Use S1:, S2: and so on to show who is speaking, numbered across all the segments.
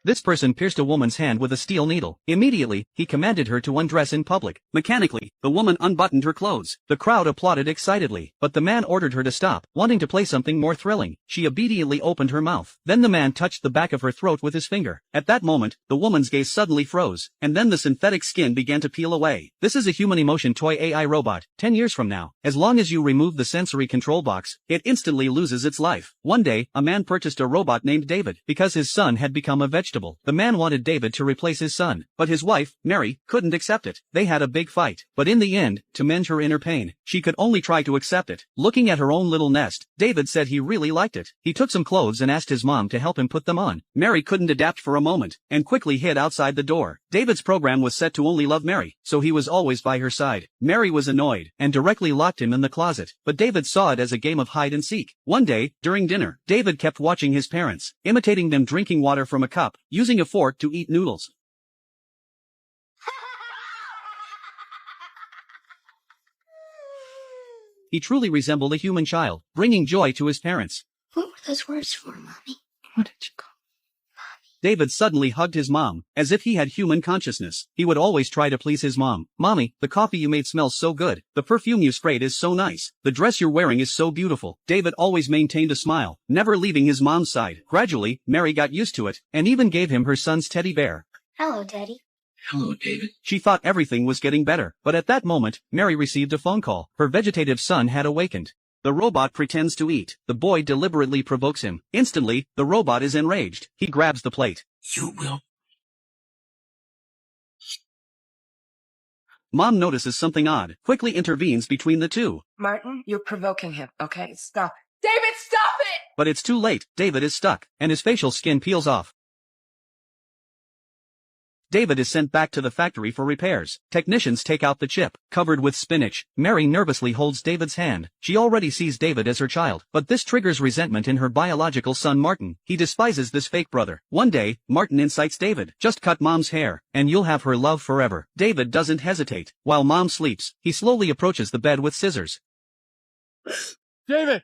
S1: This person pierced a woman's hand with a steel needle. Immediately, he commanded her to undress in public. Mechanically, the woman unbuttoned her clothes. The crowd applauded excitedly, but the man ordered her to stop, wanting to play something more thrilling. She obediently opened her mouth. Then the man touched the back of her throat with his finger. At that moment, the woman's gaze suddenly froze, and then the synthetic skin began to peel away. This is a human emotion toy AI robot. 10 years from now, as long as you remove the sensory control box, it instantly loses its life. One day, a man purchased a robot named David because his son had become a vegetable. The man wanted David to replace his son, but his wife, Mary, couldn't accept it. They had a big fight, but in the end, to mend her inner pain, she could only try to accept it. Looking at her own little nest, David said he really liked it. He took some clothes and asked his mom to help him put them on. Mary couldn't adapt for a moment, and quickly hid outside the door. David's program was set to only love Mary, so he was always by her side. Mary was annoyed, and directly locked him in the closet, but David saw it as a game of hide and seek. One day, during dinner, David kept watching his parents, imitating them drinking water from a cup, using a fork to eat noodles. He truly resembled a human child, bringing joy to his parents.
S2: What were those words for, Mommy? What did you call me?
S1: David suddenly hugged his mom, as if he had human consciousness. He would always try to please his mom. Mommy, the coffee you made smells so good. The perfume you sprayed is so nice. The dress you're wearing is so beautiful. David always maintained a smile, never leaving his mom's side. Gradually, Mary got used to it, and even gave him her son's teddy bear.
S2: Hello, Daddy.
S3: Hello, David.
S1: She thought everything was getting better, but at that moment, Mary received a phone call. Her vegetative son had awakened. The robot pretends to eat. The boy deliberately provokes him. Instantly, the robot is enraged. He grabs the plate.
S3: You will.
S1: Mom notices something odd, quickly intervenes between the two.
S4: Martin, you're provoking him, okay? Stop. David, stop it!
S1: But it's too late. David is stuck, and his facial skin peels off. David is sent back to the factory for repairs. Technicians take out the chip, covered with spinach. Mary nervously holds David's hand. She already sees David as her child, but this triggers resentment in her biological son Martin. He despises this fake brother. One day, Martin incites David. Just cut Mom's hair, and you'll have her love forever. David doesn't hesitate. While Mom sleeps, he slowly approaches the bed with scissors.
S5: David!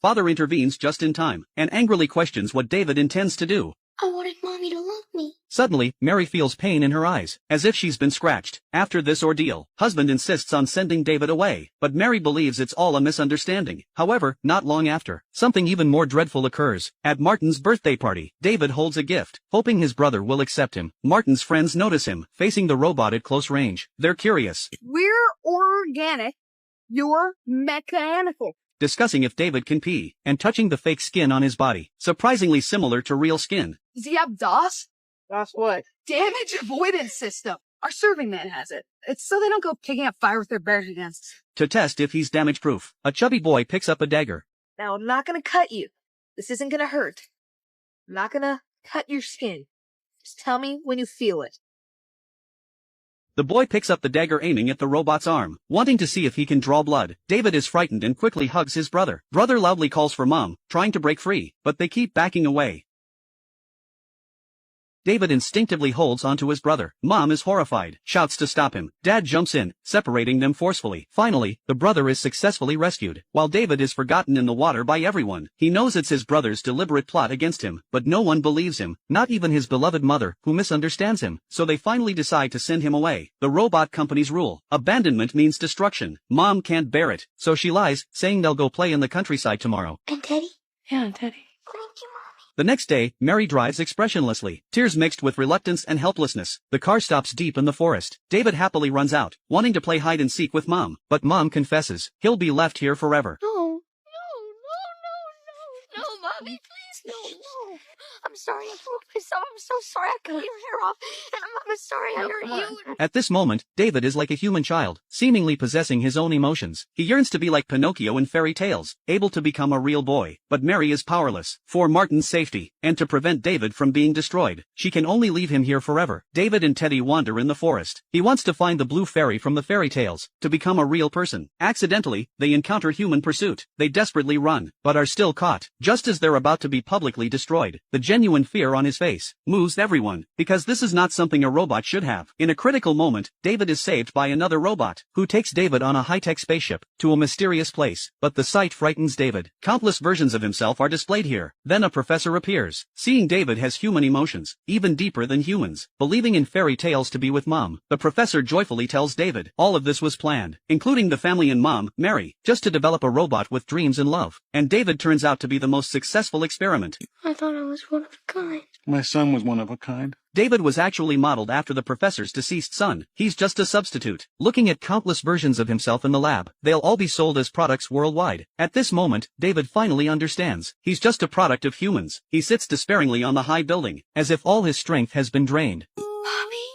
S1: Father intervenes just in time, and angrily questions what David intends to do.
S2: I wanted Mommy to love me.
S1: Suddenly, Mary feels pain in her eyes, as if she's been scratched. After this ordeal, husband insists on sending David away, but Mary believes it's all a misunderstanding. However, not long after, something even more dreadful occurs. At Martin's birthday party, David holds a gift, hoping his brother will accept him. Martin's friends notice him, facing the robot at close range. They're curious.
S6: We're organic. You're mechanical.
S1: Discussing if David can pee, and touching the fake skin on his body, surprisingly similar to real skin.
S6: Does he have DOS?
S5: That's what?
S6: Damage avoidance system. Our serving man has it. It's so they don't go picking up fire with their bare hands.
S1: To test if he's damage-proof, a chubby boy picks up a dagger.
S4: Now, I'm not gonna cut you. This isn't gonna hurt. I'm not gonna cut your skin. Just tell me when you feel it.
S1: The boy picks up the dagger aiming at the robot's arm, wanting to see if he can draw blood. David is frightened and quickly hugs his brother. Brother loudly calls for Mom, trying to break free, but they keep backing away. David instinctively holds onto his brother. Mom is horrified, shouts to stop him. Dad jumps in, separating them forcefully. Finally, the brother is successfully rescued, while David is forgotten in the water by everyone. He knows it's his brother's deliberate plot against him, but no one believes him, not even his beloved mother, who misunderstands him. So they finally decide to send him away. The robot company's rule. Abandonment means destruction. Mom can't bear it, so she lies, saying they'll go play in the countryside tomorrow.
S2: And Teddy?
S4: Yeah, Teddy.
S2: Thank you, Mommy.
S1: The next day, Mary drives expressionlessly, tears mixed with reluctance and helplessness. The car stops deep in the forest. David happily runs out, wanting to play hide and seek with Mom, but Mom confesses he'll be left here forever.
S2: No, Mommy, please, no. I'm sorry I broke myself. I'm so sorry I cut your hair off. And I'm sorry I hurt you.
S1: At this moment, David is like a human child, seemingly possessing his own emotions. He yearns to be like Pinocchio in fairy tales, able to become a real boy. But Mary is powerless. For Martin's safety, and to prevent David from being destroyed, she can only leave him here forever. David and Teddy wander in the forest. He wants to find the blue fairy from the fairy tales, to become a real person. Accidentally, they encounter human pursuit. They desperately run, but are still caught. Just as they're about to be publicly destroyed. The genuine fear on his face moves everyone, because this is not something a robot should have. In a critical moment, David is saved by another robot, who takes David on a high-tech spaceship to a mysterious place, but the sight frightens David. Countless versions of himself are displayed here. Then a professor appears. Seeing David has human emotions, even deeper than humans. Believing in fairy tales to be with Mom, the professor joyfully tells David all of this was planned, including the family and Mom, Mary, just to develop a robot with dreams and love. And David turns out to be the most successful experiment.
S2: I thought I was one of a kind.
S5: My son was one of a kind.
S1: David was actually modeled after the professor's deceased son. He's just a substitute. Looking at countless versions of himself in the lab, they'll all be sold as products worldwide. At this moment, David finally understands. He's just a product of humans. He sits despairingly on the high building, as if all his strength has been drained.
S2: Mommy?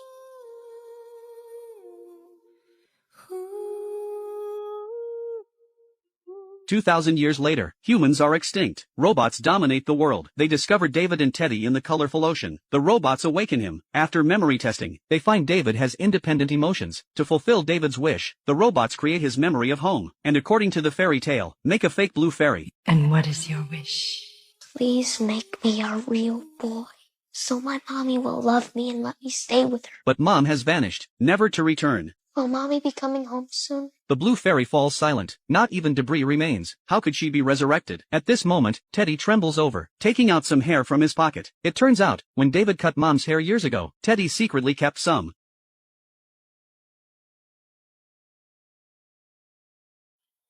S1: 2,000 years later, humans are extinct. Robots dominate the world. They discover David and Teddy in the colorful ocean. The robots awaken him. After memory testing, they find David has independent emotions. To fulfill David's wish, the robots create his memory of home, and according to the fairy tale, make a fake blue fairy.
S3: And what is your wish?
S2: Please make me a real boy, so my mommy will love me and let me stay with her.
S1: But Mom has vanished, never to return.
S2: Will mommy be coming home soon?
S1: The blue fairy falls silent. Not even debris remains. How could she be resurrected? At this moment, Teddy trembles over, taking out some hair from his pocket. It turns out, when David cut Mom's hair years ago, Teddy secretly kept some.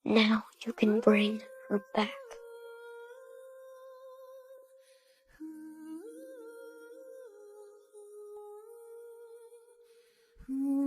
S2: Now you can bring her back.
S3: Hmm.